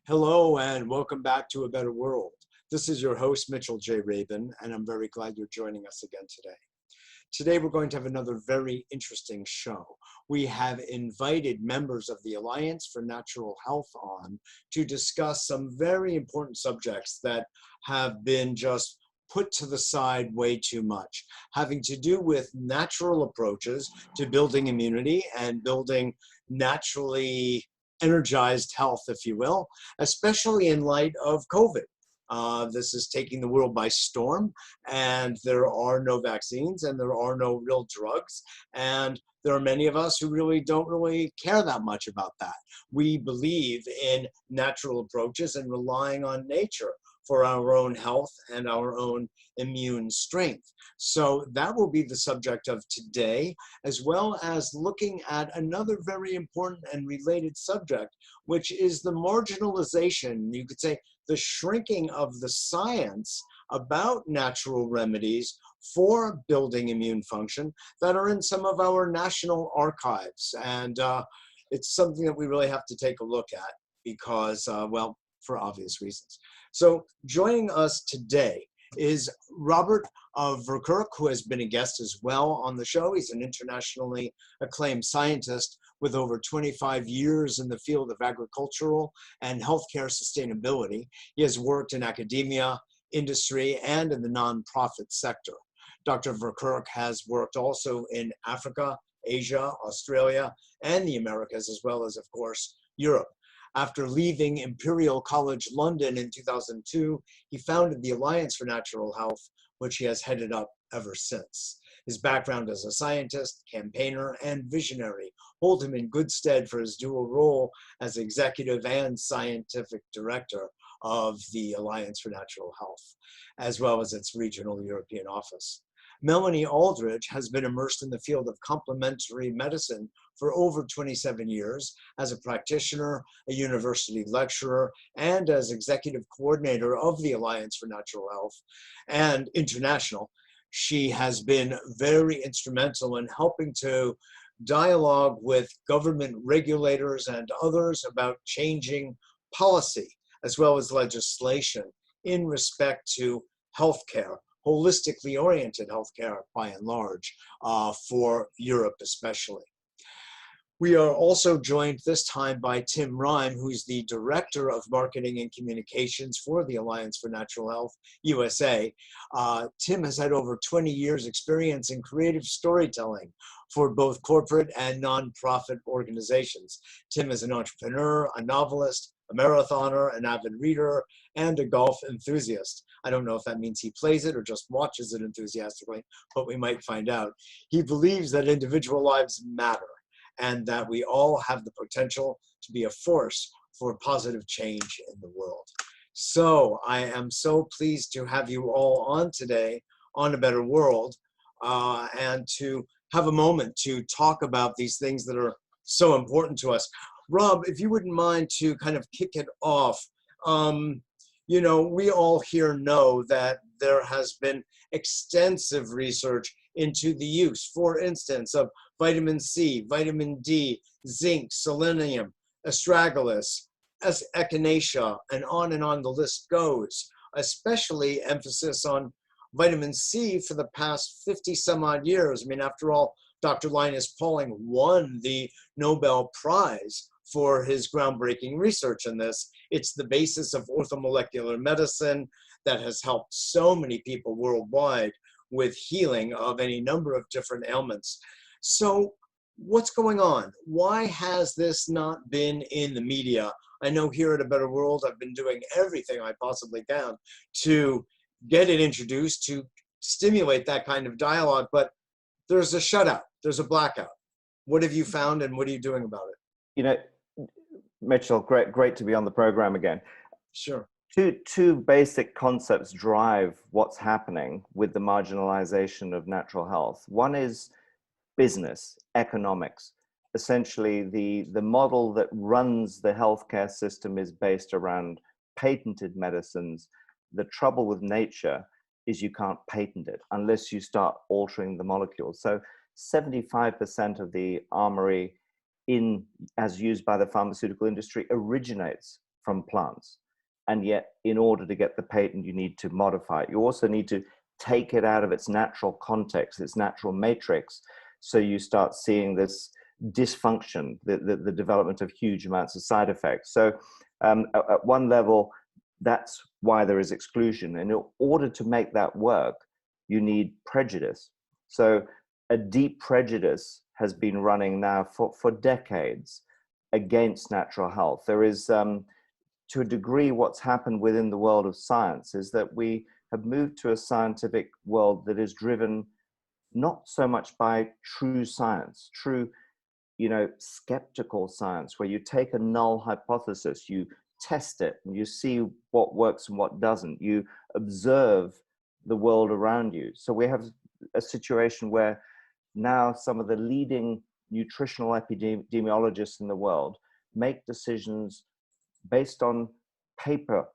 Hello and welcome back to A Better World. This is your host, Mitchell J. Rabin, and I'm very glad you're joining us again today. Today we're going to have another very interesting show. We have invited members of the Alliance for Natural Health on to discuss some very important subjects that have been just put to the side way too much, having to do with natural approaches to building immunity and building naturally energized health, if you will, especially in light of COVID. This is taking the world by storm, and there are no vaccines and there are no real drugs. And there are many of us who really don't really care that much about that. We believe in natural approaches and relying on nature for our own health and our own immune strength. So that will be the subject of today, as well as looking at another very important and related subject, which is the marginalization, you could say the shrinking of the science about natural remedies for building immune function that are in some of our national archives. And it's something that we really have to take a look at because, well, for obvious reasons. So joining us today is Robert Verkerk, who has been a guest as well on the show. He's an internationally acclaimed scientist with over 25 years in the field of agricultural and healthcare sustainability. He has worked in academia, industry, and in the nonprofit sector. Dr. Verkerk has worked also in Africa, Asia, Australia, and the Americas, as well as, of course, Europe. After leaving Imperial College London in 2002, he founded the Alliance for Natural Health, which he has headed up ever since. His background as a scientist, campaigner, and visionary hold him in good stead for his dual role as executive and scientific director of the Alliance for Natural Health, as well as its regional European office. Melanie Aldridge has been immersed in the field of complementary medicine for over 27 years as a practitioner, a university lecturer, and as executive coordinator of the Alliance for Natural Health and International. She has been very instrumental in helping to dialogue with government regulators and others about changing policy as well as legislation in respect to healthcare, holistically oriented healthcare by and large, for Europe especially. We are also joined this time by Tim Rime, who's the Director of Marketing and Communications for the Alliance for Natural Health USA. Tim has had over 20 years experience in creative storytelling for both corporate and nonprofit organizations. Tim is an entrepreneur, a novelist, a marathoner, an avid reader, and a golf enthusiast. I don't know if that means he plays it or just watches it enthusiastically, but we might find out. He believes that individual lives matter and that we all have the potential to be a force for positive change in the world. So I am so pleased to have you all on today on A Better World, and to have a moment to talk about these things that are so important to us. Rob, if you wouldn't mind to kind of kick it off, you know, we all here know that there has been extensive research into the use, for instance, of vitamin C, vitamin D, zinc, selenium, astragalus, echinacea, and on the list goes, especially emphasis on vitamin C for the past 50 some odd years. I mean, after all, Dr. Linus Pauling won the Nobel Prize for his groundbreaking research in this. It's the basis of orthomolecular medicine that has helped so many people worldwide with healing of any number of different ailments. So what's going on? Why has this not been in the media? I know here at A Better World, I've been doing everything I possibly can to get it introduced, to stimulate that kind of dialogue, but there's a shutout, there's a blackout. What have you found and what are you doing about it? You know, Mitchell, great to be on the program again. Sure. Two basic concepts drive what's happening with the marginalization of natural health. One is business, economics. Essentially, the model that runs the healthcare system is based around patented medicines. The trouble with nature is you can't patent it unless you start altering the molecules. So 75% of the armory as used by the pharmaceutical industry originates from plants. And yet, in order to get the patent, you need to modify it. You also need to take it out of its natural context, its natural matrix. So you start seeing this dysfunction, the development of huge amounts of side effects. So at one level, that's why there is exclusion. And in order to make that work, you need prejudice. So a deep prejudice has been running now for decades against natural health. There is, to a degree, what's happened within the world of science is that we have moved to a scientific world that is driven not so much by true science, true, skeptical science, where you take a null hypothesis, you test it, and you see what works and what doesn't. You observe the world around you. So we have a situation where now some of the leading nutritional epidemiologists in the world make decisions based on paper,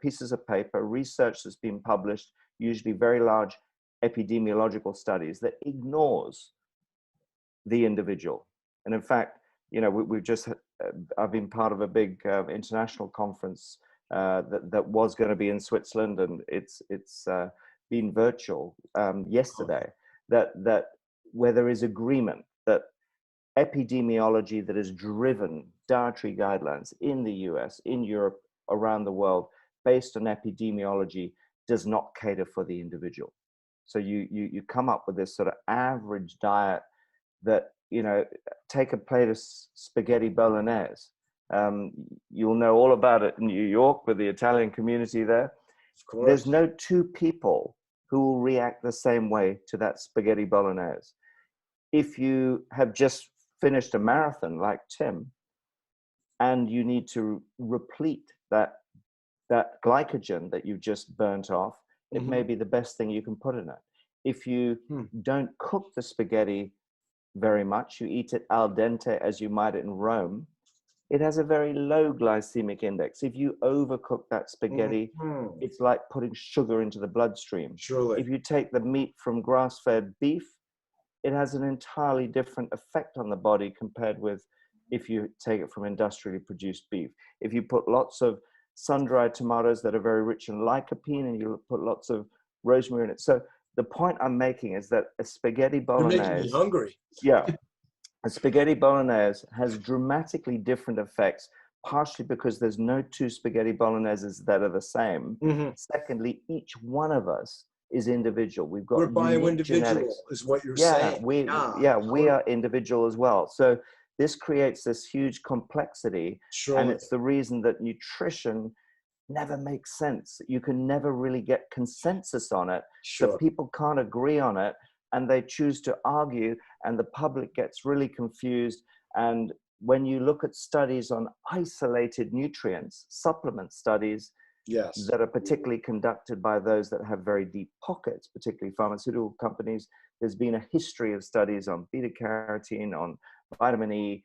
pieces of paper, research that's been published, usually very large epidemiological studies that ignores the individual. And in fact, I've been part of a big international conference that was going to be in Switzerland, and it's been virtual yesterday. That where there is agreement that epidemiology that has driven dietary guidelines in the US, in Europe, around the world, based on epidemiology, does not cater for the individual. So you come up with this sort of average diet that, take a plate of spaghetti bolognese. You'll know all about it in New York with the Italian community there. Of course. There's no two people who will react the same way to that spaghetti bolognese. If you have just finished a marathon like Tim, and you need to replete that glycogen that you've just burnt off, it may be the best thing you can put in it. If you don't cook the spaghetti very much, you eat it al dente as you might in Rome, it has a very low glycemic index. If you overcook that spaghetti, it's like putting sugar into the bloodstream. Surely. If you take the meat from grass-fed beef, it has an entirely different effect on the body compared with if you take it from industrially produced beef. If you put lots of sun-dried tomatoes that are very rich in lycopene, and you put lots of rosemary in it. So the point I'm making is that a spaghetti bolognese— You're making me hungry. Yeah. A spaghetti bolognese has dramatically different effects, partially because there's no two spaghetti bologneses that are the same. Secondly, each one of us is individual. We've got— We're bio-individual, genetics. is what you're saying. We are individual as well. So this creates this huge complexity. Surely. And it's the reason that nutrition never makes sense. You can never really get consensus on it. Sure. So people can't agree on it, and they choose to argue, and the public gets really confused. And when you look at studies on isolated nutrients, supplement studies, yes, that are particularly conducted by those that have very deep pockets, particularly pharmaceutical companies, there's been a history of studies on beta carotene, on vitamin E,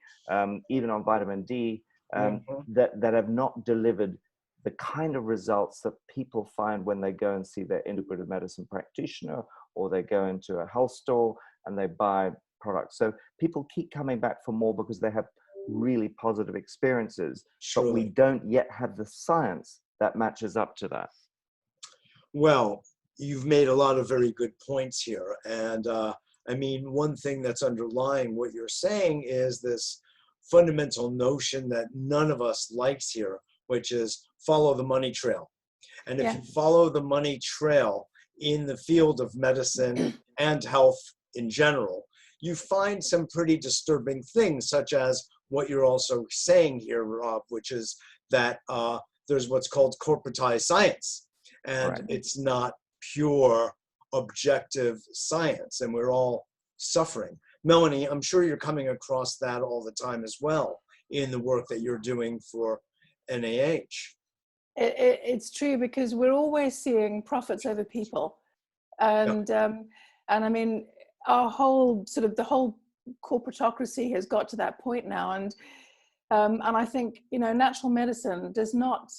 even on vitamin D, that have not delivered the kind of results that people find when they go and see their integrative medicine practitioner, or they go into a health store and they buy products. So people keep coming back for more because they have really positive experiences, surely. But we don't yet have the science that matches up to that. Well, you've made a lot of very good points here. And one thing that's underlying what you're saying is this fundamental notion that none of us likes here, which is follow the money trail. And if you follow the money trail in the field of medicine and health in general, you find some pretty disturbing things, such as what you're also saying here, Rob, which is that there's what's called corporatized science, and it's not pure objective science, and we're all suffering. Melanie, I'm sure you're coming across that all the time as well in the work that you're doing for NIH. It's true, because we're always seeing profits over people, and our whole the whole corporatocracy has got to that point now, and I think natural medicine does not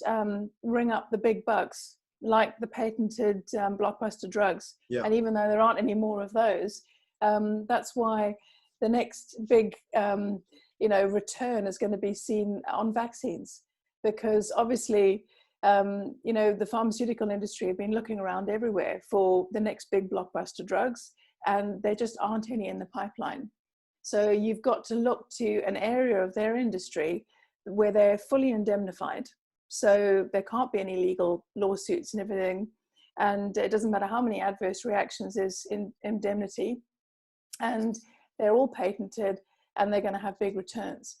ring up the big bucks like the patented blockbuster drugs, and even though there aren't any more of those, that's why the next big return is going to be seen on vaccines. because obviously, you know, the pharmaceutical industry have been looking around everywhere for the next big blockbuster drugs, and there just aren't any in the pipeline. So you've got to look to an area of their industry where they're fully indemnified. So there can't be any legal lawsuits and everything. And it doesn't matter how many adverse reactions there's in indemnity. And they're all patented, and they're going to have big returns.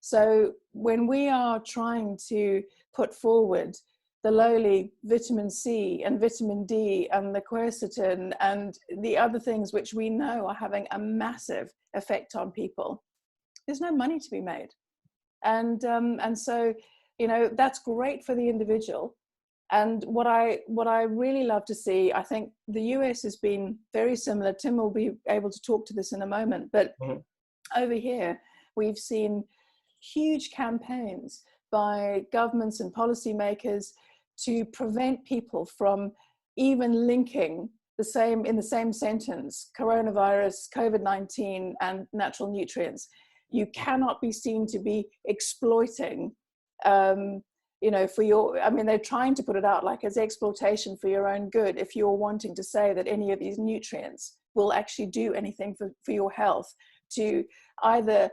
So when we are trying to put forward the lowly vitamin C and vitamin D and the quercetin and the other things which we know are having a massive effect on people, there's no money to be made. And so, you know, that's great for the individual. And what I really love to see, I think the US has been very similar. Tim will be able to talk to this in a moment, but over here, we've seen huge campaigns by governments and policymakers to prevent people from even linking in the same sentence, coronavirus, COVID-19, and natural nutrients. You cannot be seen to be exploiting, you know, for your, I mean, they're trying to put it out like as exploitation for your own good if you're wanting to say that any of these nutrients will actually do anything for your health to either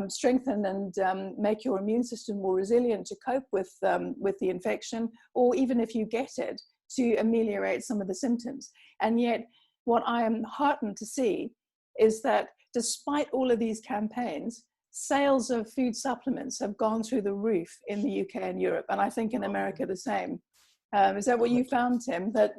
strengthen and make your immune system more resilient to cope with the infection, or even if you get it, to ameliorate some of the symptoms. And yet, what I am heartened to see is that despite all of these campaigns, sales of food supplements have gone through the roof in the UK and Europe, and I think in America the same. Is that what you found, Tim? That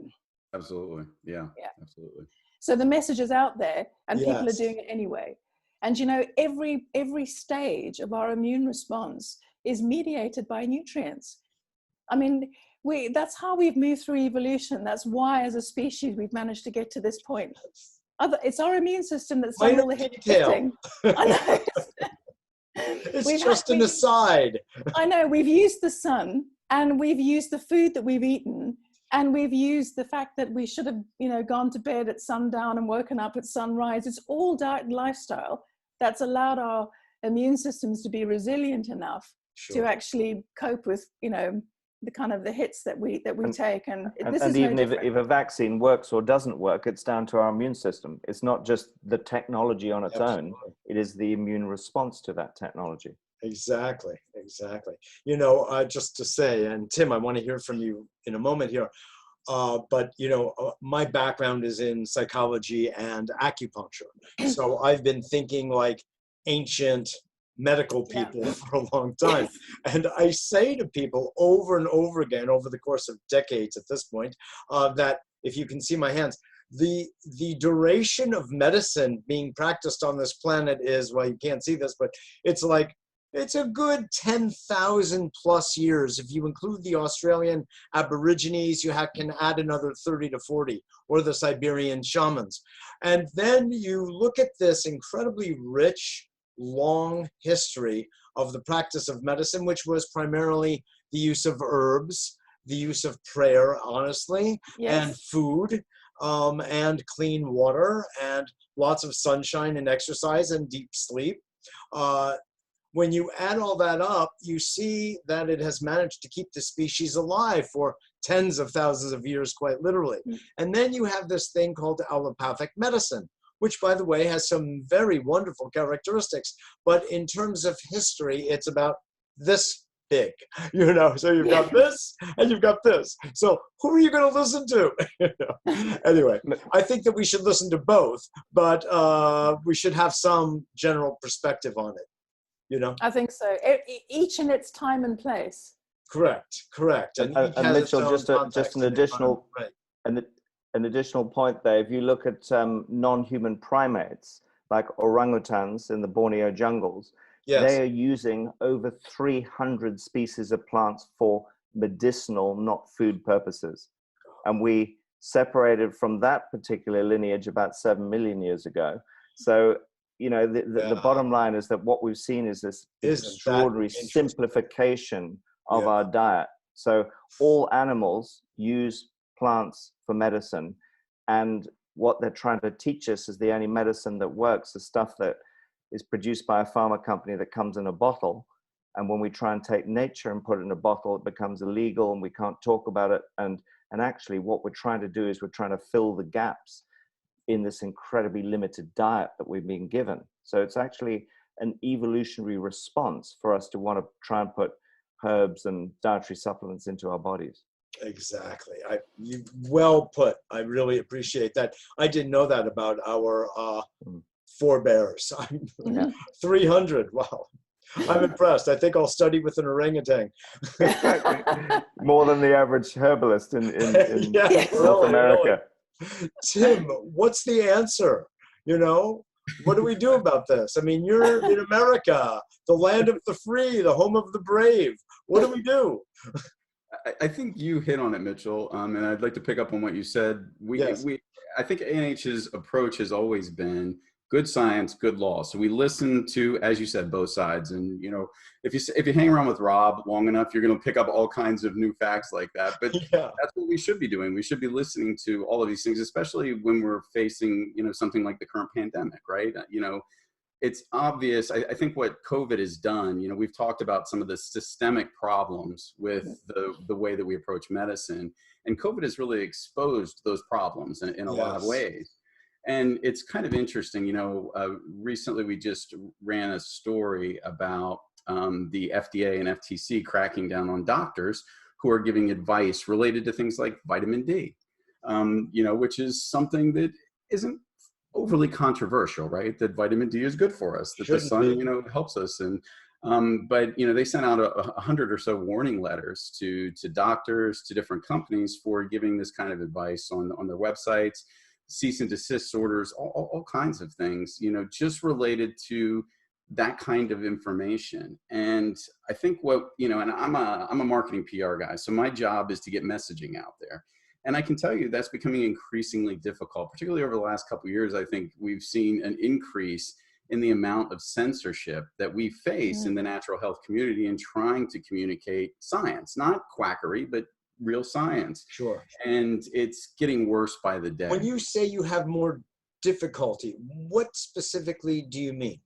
absolutely, yeah, absolutely. So the message is out there, and Yes. people are doing it anyway. And you know, every stage of our immune response is mediated by nutrients. I mean, that's how we've moved through evolution. That's why, as a species, we've managed to get to this point. It's our immune system that's done all the heavy lifting. I know. It's just an aside. I know, we've used the sun, and we've used the food that we've eaten, and we've used the fact that we should have, you know, gone to bed at sundown and woken up at sunrise. It's all diet and lifestyle that's allowed our immune systems to be resilient enough to actually cope with, you know, the kind of the hits that we take. And even if a vaccine works or doesn't work, it's down to our immune system. It's not just the technology on its own. It is the immune response to that technology. Exactly. You know, just to say, and Tim, I want to hear from you in a moment here, but you know, my background is in psychology and acupuncture. So I've been thinking like ancient medical people for a long time. And I say to people over and over again, over the course of decades at this point, that if you can see my hands, the duration of medicine being practiced on this planet is, well, you can't see this, but it's a good 10,000 plus years. If you include the Australian Aborigines, you can add another 30 to 40, or the Siberian shamans. And then you look at this incredibly rich, long history of the practice of medicine, which was primarily the use of herbs, the use of prayer, honestly, and food, and clean water, and lots of sunshine and exercise and deep sleep. When you add all that up, you see that it has managed to keep the species alive for tens of thousands of years, quite literally. And then you have this thing called allopathic medicine, which, by the way, has some very wonderful characteristics. But in terms of history, it's about this big, you know, so you've got this and you've got this. So who are you going to listen to? Anyway, I think that we should listen to both, but we should have some general perspective on it. You know? I think so. Each in its time and place. Correct. And Mitchell, just an additional, an additional point there. If you look at non-human primates like orangutans in the Borneo jungles, they are using over 300 species of plants for medicinal, not food purposes. And we separated from that particular lineage about 7 million years ago. So, you know, the bottom line is that what we've seen is this extraordinary simplification of our diet. So all animals use plants for medicine, and what they're trying to teach us is the only medicine that works, the stuff that is produced by a pharma company that comes in a bottle, And when we try and take nature and put it in a bottle, it becomes illegal and we can't talk about it. And actually what we're trying to do is we're trying to fill the gaps in this incredibly limited diet that we've been given. So it's actually an evolutionary response for us to want to try and put herbs and dietary supplements into our bodies. Exactly. You well put. I really appreciate that. I didn't know that about our forebears. Yeah. 300. Wow. I'm impressed. I think I'll study with an orangutan. More than the average herbalist in Yeah, North America. Really. Tim, what's the answer? You know, what do we do about this? I mean, you're in America, the land of the free, the home of the brave. What do we do? I think you hit on it, Mitchell, and I'd like to pick up on what you said. I think ANH's approach has always been good science, good law. So we listen to, as you said, both sides. And you know, if you hang around with Rob long enough, you're going to pick up all kinds of new facts like that. But that's what we should be doing. We should be listening to all of these things, especially when we're facing, you know, something like the current pandemic, right? You know, it's obvious. I think what COVID has done, you know, we've talked about some of the systemic problems with the way that we approach medicine, and COVID has really exposed those problems in a lot of ways. And it's kind of interesting, you know, recently we just ran a story about the FDA and FTC cracking down on doctors who are giving advice related to things like vitamin D, you know, which is something that isn't overly controversial, right? That vitamin D is good for us, that the sun, you know, helps us. And but you know, they sent out 100 or so warning letters to doctors, to different companies for giving this kind of advice on their websites, cease and desist orders, all kinds of things, you know, just related to that kind of information. And I think what, you know, and I'm a marketing PR guy, so my job is to get messaging out there. And I can tell you that's becoming increasingly difficult, particularly over the last couple of years. I think we've seen an increase in the amount of censorship that we face in the natural health community in trying to communicate science, not quackery, but real science. Sure. And it's getting worse by the day. When you say you have more difficulty, what specifically do you mean?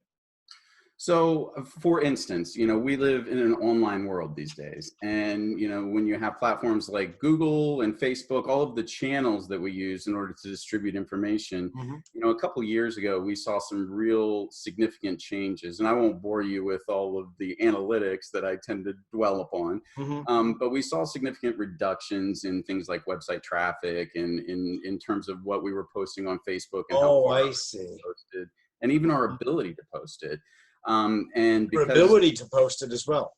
So for instance, you know, we live in an online world these days. And, you know, when you have platforms like Google and Facebook, all of the channels that we use in order to distribute information, you know, a couple of years ago, we saw some real significant changes. And I won't bore you with all of the analytics that I tend to dwell upon, but we saw significant reductions in things like website traffic and in terms of what we were posting on Facebook and how far I see. Posted, and even our ability to post it. And your ability to post it as well.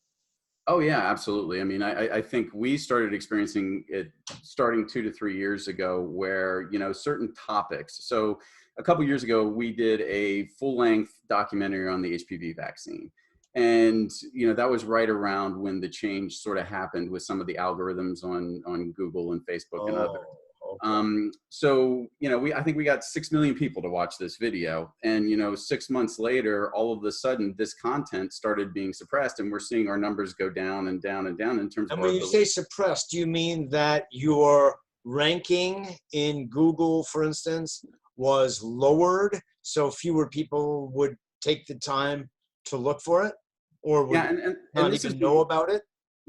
Oh yeah, absolutely. I mean, I think we started experiencing it starting 2 to 3 years ago where, you know, certain topics. So a couple years ago, we did a full-length documentary on the HPV vaccine. And, you know, that was right around when the change sort of happened with some of the algorithms on Google and Facebook and others. So, you know, I think we got 6 million people to watch this video, and, you know, 6 months later, all of a sudden this content started being suppressed, and we're seeing our numbers go down and down and down in terms of. And when you say suppressed, do you mean that your ranking in Google, for instance, was lowered so fewer people would take the time to look for it, or would not even know about it?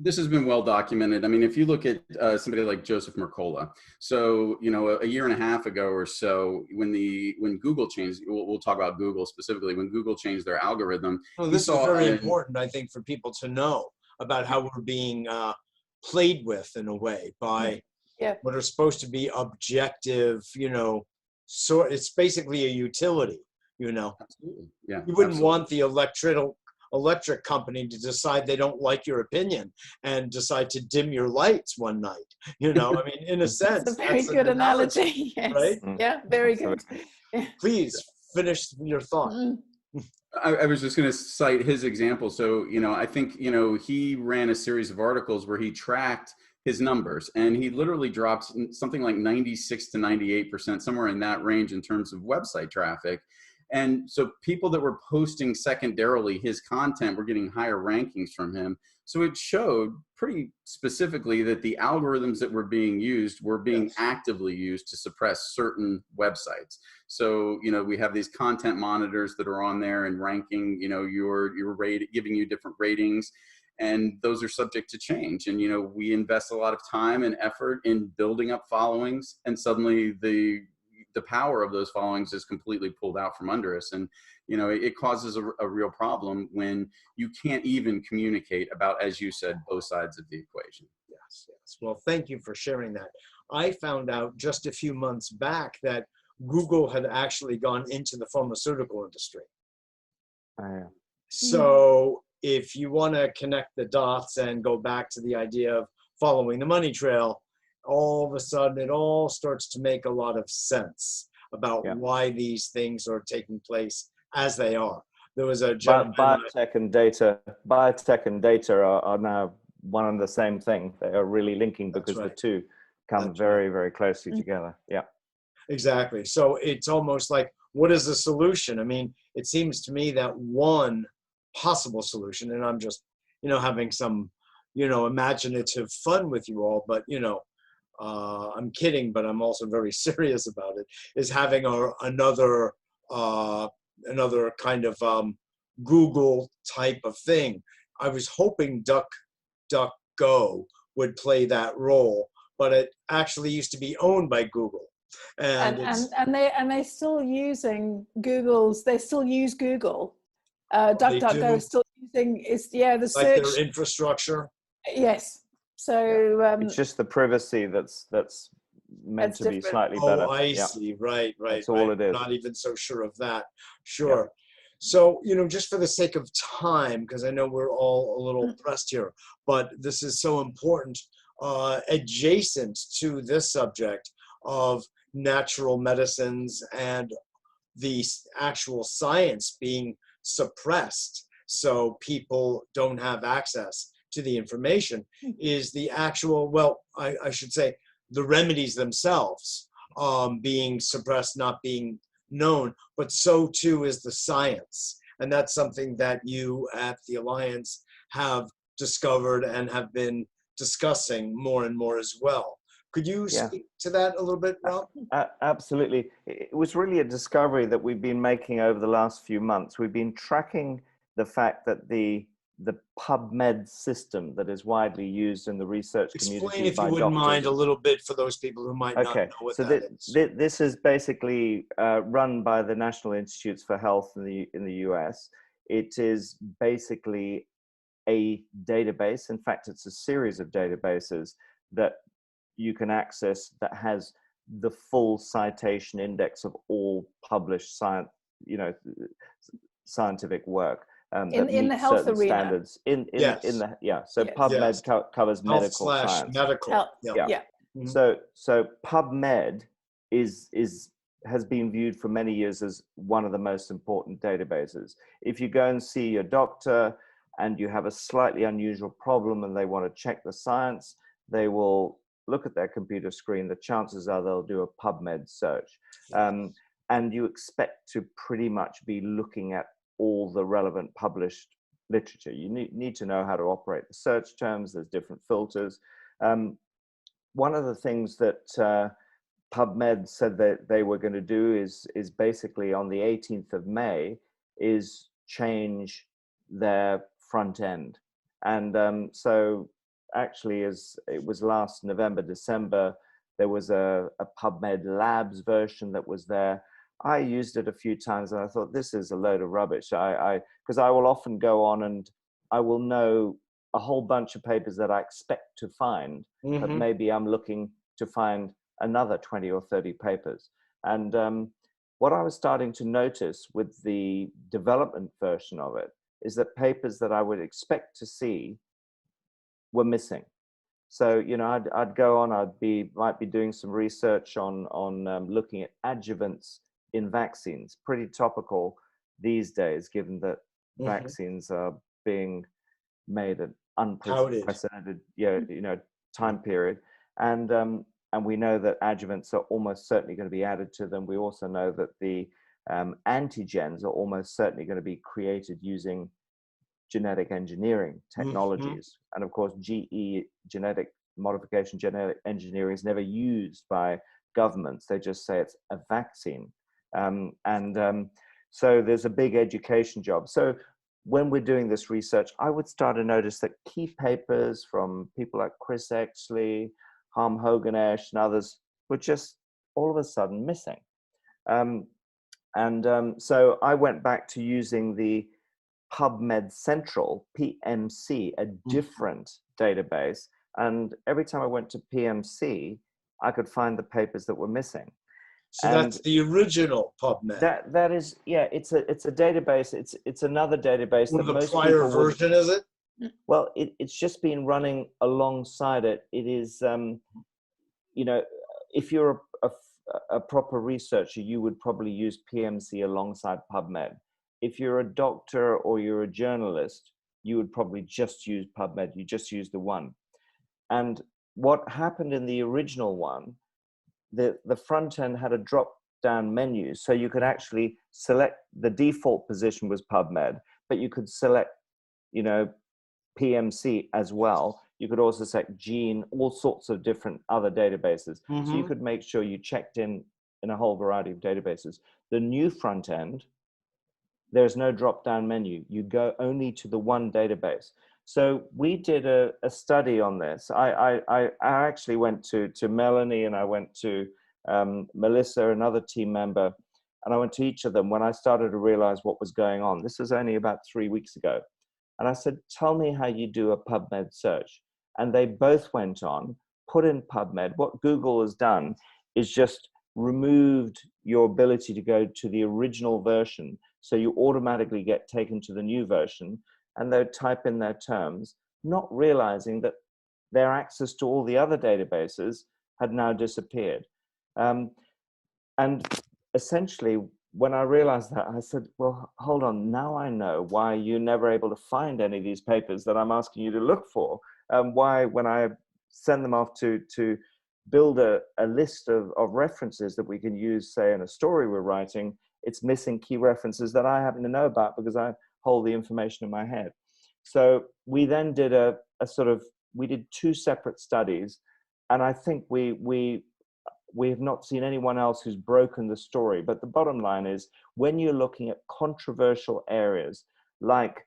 This has been well documented. I mean, if you look at somebody like Joseph Mercola, so, you know, a year and a half ago or so, when Google changed, we'll talk about Google specifically, when Google changed their algorithm. Well, this is very important, I think, for people to know about how we're being played with in a way by what are supposed to be objective, you know, so it's basically a utility, you know. Absolutely. Yeah. You wouldn't want the electric company to decide they don't like your opinion and decide to dim your lights one night. You know, I mean, in a sense. That's a very good analogy. Yes. Right? Yeah, very good. Please finish your thought. I was just going to cite his example. So, you know, I think, you know, he ran a series of articles where he tracked his numbers, and he literally dropped something like 96 to 98%, somewhere in that range in terms of website traffic. And so people that were posting secondarily his content were getting higher rankings from him. So it showed pretty specifically that the algorithms that were being used were being actively used to suppress certain websites. So, you know, we have these content monitors that are on there and ranking, you know, your rate, giving you different ratings. And those are subject to change. And, you know, we invest a lot of time and effort in building up followings, and suddenly the power of those followings is completely pulled out from under us. And, you know, it causes a real problem when you can't even communicate about, as you said, both sides of the equation. Yes, yes. Well, thank you for sharing that. I found out just a few months back that Google had actually gone into the pharmaceutical industry. So if you want to connect the dots and go back to the idea of following the money trail, all of a sudden it all starts to make a lot of sense about why these things are taking place as they are. There was a gentleman, biotech and data are now one and the same thing. They are really linking because the two come very, very closely together. Yeah. Exactly. So it's almost like, what is the solution? I mean, it seems to me that one possible solution, and I'm just, you know, having some, you know, imaginative fun with you all, but, you know, I'm kidding, but I'm also very serious about it, is having another kind of Google type of thing. I was hoping DuckDuckGo would play that role, but it actually used to be owned by Google. And they're still using Google's, they still use Google. DuckDuckGo is still using, the search. Like their infrastructure? Yes. So it's just the privacy that's meant to be slightly better. Oh, I see. Right. That's all it is. Not even so sure of that. Sure. Yeah. So, you know, just for the sake of time, because I know we're all a little pressed here, but this is so important, adjacent to this subject of natural medicines and the actual science being suppressed so people don't have access to the information, is the actual, well, I should say, the remedies themselves being suppressed, not being known, but so too is the science. And that's something that you at the Alliance have discovered and have been discussing more and more as well. Could you speak to that a little bit, Rob? Absolutely. It was really a discovery that we've been making over the last few months. We've been tracking the fact that the PubMed system that is widely used in the research community. Explain, if you wouldn't mind, a little bit for those people who might not know what that is. This is basically run by the National Institutes for Health in the US. It is basically a database. In fact, it's a series of databases that you can access that has the full citation index of all published scientific work. In the health arena. Standards. So PubMed covers medical science. Medical. So PubMed has been viewed for many years as one of the most important databases. If you go and see your doctor and you have a slightly unusual problem and they want to check the science, they will look at their computer screen. The chances are they'll do a PubMed search. And you expect to pretty much be looking at all the relevant published literature. You need to know how to operate the search terms. There's different filters. One of the things that PubMed said that they were going to do is basically on the 18th of May is change their front end. And so actually, as it was last November, December, there was a PubMed Labs version that was there. I used it a few times and I thought, this is a load of rubbish. Because I will often go on and I will know a whole bunch of papers that I expect to find, but maybe I'm looking to find another 20 or 30 papers. And what I was starting to notice with the development version of it is that papers that I would expect to see were missing. So, you know, I'd go on, might be doing some research on looking at adjuvants in vaccines, pretty topical these days, given that vaccines are being made at unprecedented time period. And we know that adjuvants are almost certainly going to be added to them. We also know that the antigens are almost certainly going to be created using genetic engineering technologies. And of course, genetic modification, genetic engineering is never used by governments. They just say it's a vaccine. So there's a big education job. So when we're doing this research, I would start to notice that key papers from people like Chris Exley, Harm Hoganesh, and others were just all of a sudden missing. So I went back to using the PubMed Central, PMC, a different database. And every time I went to PMC, I could find the papers that were missing. So that's the original PubMed. That is, yeah. It's a database. It's another database. One that of the most prior people version, is it? Well, it's just been running alongside it. It is, you know, if you're a proper researcher, you would probably use PMC alongside PubMed. If you're a doctor or you're a journalist, you would probably just use PubMed. You just use the one. And what happened in the original one, the front end had a drop down menu. So you could actually select, the default position was PubMed, but you could select, you know, PMC as well. You could also select gene, all sorts of different other databases. So you could make sure you checked in a whole variety of databases. The new front end, there's no drop down menu. You go only to the one database. So we did a study on this. I actually went to Melanie, and I went to Melissa, another team member, and I went to each of them when I started to realize what was going on. This was only about 3 weeks ago. And I said, tell me how you do a PubMed search. And they both went on, put in PubMed. What Google has done is just removed your ability to go to the original version. So you automatically get taken to the new version, and they type in their terms, not realizing that their access to all the other databases had now disappeared. And essentially, when I realized that, I said, well, hold on, now I know why you're never able to find any of these papers that I'm asking you to look for. Why, when I send them off to build a list of references that we can use, say, in a story we're writing, it's missing key references that I happen to know about because I hold the information in my head. So we then did we did 2 separate studies, and I think we have not seen anyone else who's broken the story. But the bottom line is, when you're looking at controversial areas like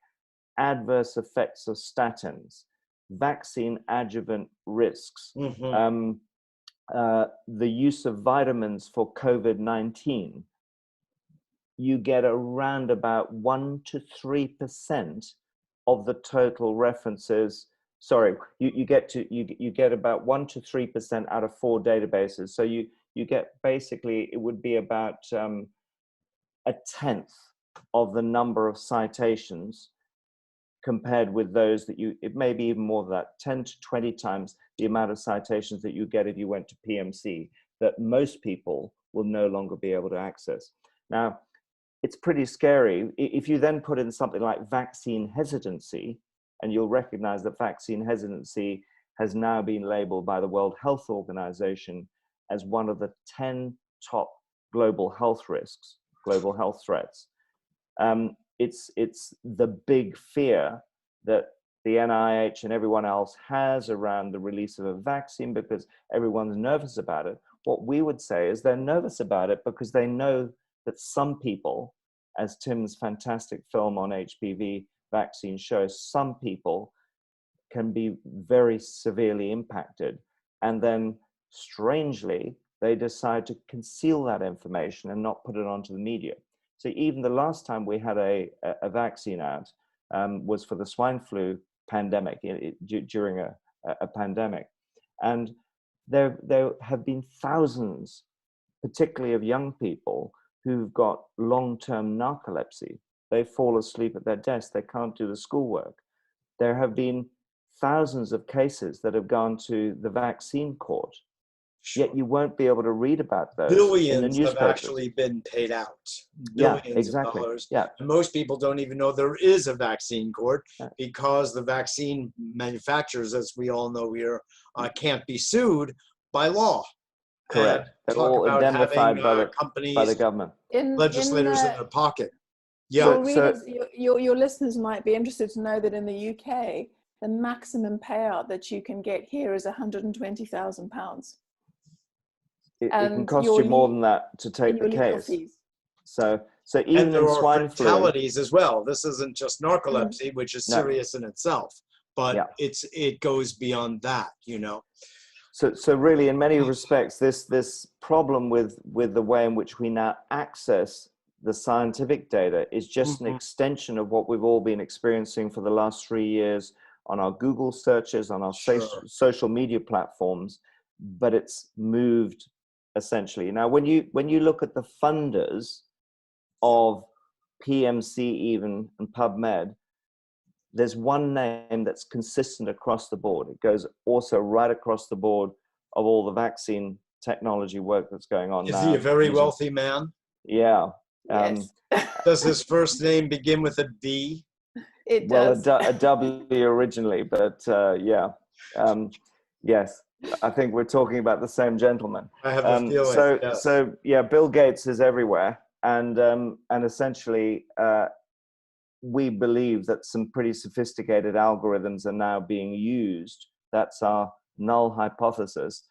adverse effects of statins, vaccine adjuvant risks, the use of vitamins for COVID-19, you get around about 1 to 3% of the total references. Sorry, you get about 1 to 3% out of 4 databases. So you get, basically, it would be about a tenth of the number of citations compared with those that it may be even more than that, 10 to 20 times the amount of citations that you get if you went to PMC, that most people will no longer be able to access. Now, it's pretty scary. If you then put in something like vaccine hesitancy, and you'll recognize that vaccine hesitancy has now been labeled by the World Health Organization as one of the 10 top global health risks, global health threats. It's the big fear that the NIH and everyone else has around the release of a vaccine, because everyone's nervous about it. What we would say is they're nervous about it because they know that some people, as Tim's fantastic film on HPV vaccine shows, some people can be very severely impacted. And then, strangely, they decide to conceal that information and not put it onto the media. So even the last time we had a vaccine out was for the swine flu pandemic, during a pandemic. And there have been thousands, particularly of young people, who've got long-term narcolepsy. They fall asleep at their desk. They can't do the schoolwork. There have been thousands of cases that have gone to the vaccine court. Sure. Yet you won't be able to read about those Billions in the newspapers. have actually been paid out. Billions of dollars. Yeah. And most people don't even know there is a vaccine court, because the vaccine manufacturers, as we all know here, can't be sued by law. Correct. They're talk all about indemnified having by companies, the government. legislators in their pocket. Yeah. Your readers, your listeners might be interested to know that in the UK, the maximum payout that you can get here is £120,000. It can cost you more than that to take the case. So even and there in are swine fatalities as well. This isn't just Mm. narcolepsy, which is serious in itself, but it goes beyond that, you know. So really, in many respects, this problem with the way in which we now access the scientific data is just an extension of what we've all been experiencing for the last 3 years on our Google searches, on our social media platforms, but it's moved essentially. Now, when you look at the funders of PMC even and PubMed, there's one name that's consistent across the board. It goes also right across the board of all the vaccine technology work that's going on now. Is he a very wealthy man? Yeah. Yes. Does his first name begin with a B? It does. Well, a W originally, but yeah. Yes, I think we're talking about the same gentleman. I have a feeling. So yeah, Bill Gates is everywhere, and essentially, we believe that some pretty sophisticated algorithms are now being used. That's our null hypothesis,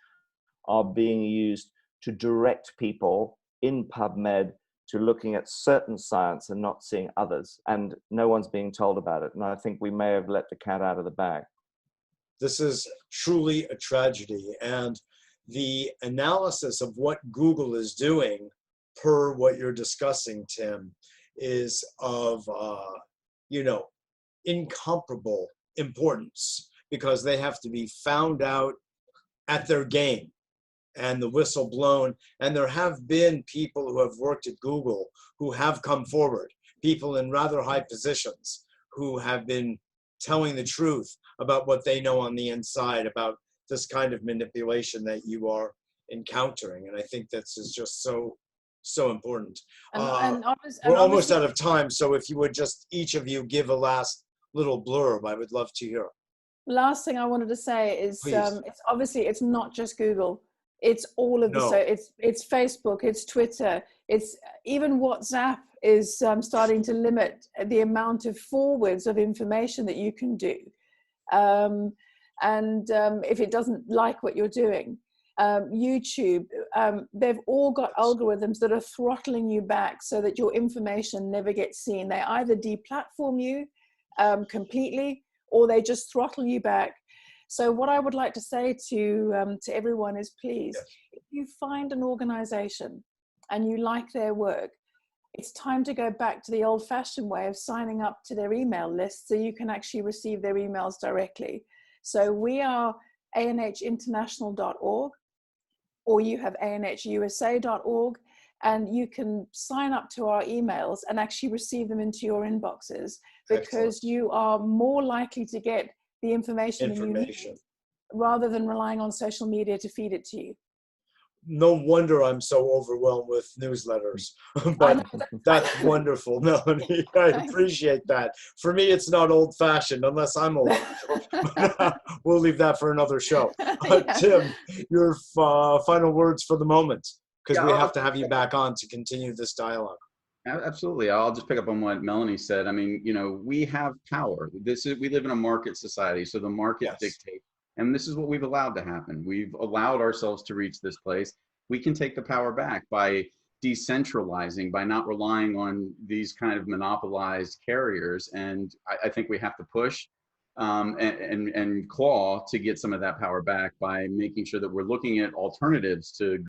are being used to direct people in PubMed to looking at certain science and not seeing others. And no one's being told about it. And I think we may have let the cat out of the bag. This is truly a tragedy. And the analysis of what Google is doing, per what you're discussing, Tim, is of, incomparable importance, because they have to be found out at their game and the whistle blown. And there have been people who have worked at Google who have come forward, people in rather high positions who have been telling the truth about what they know on the inside about this kind of manipulation that you are encountering. And I think this is just so important. We're almost out of time, so if you would just each of you give a last little blurb, I would love to hear. Last thing I wanted to say is it's not just Google. It's all of it's Facebook, it's Twitter, it's even WhatsApp is starting to limit the amount of forwards of information that you can do. If it doesn't like what you're doing, YouTube, they've all got algorithms that are throttling you back so that your information never gets seen. They either deplatform you completely, or they just throttle you back. So what I would like to say to everyone is, please, if you find an organization and you like their work, it's time to go back to the old-fashioned way of signing up to their email list so you can actually receive their emails directly. So we are anhinternational.org, or you have anhusa.org, and you can sign up to our emails and actually receive them into your inboxes, because you are more likely to get the information than you need, rather than relying on social media to feed it to you. No wonder I'm so overwhelmed with newsletters, but that's wonderful, Melanie. I appreciate that. For me, it's not old-fashioned unless I'm old. We'll leave that for another show. Tim, your final words for the moment, because we have to have you back on to continue this dialogue. Absolutely. I'll just pick up on what Melanie said. I mean, we have power. We live in a market society, so the market dictates. And this is what we've allowed to happen. We've allowed ourselves to reach this place. We can take the power back by decentralizing, by not relying on these kind of monopolized carriers. And I think we have to push and claw to get some of that power back by making sure that we're looking at alternatives to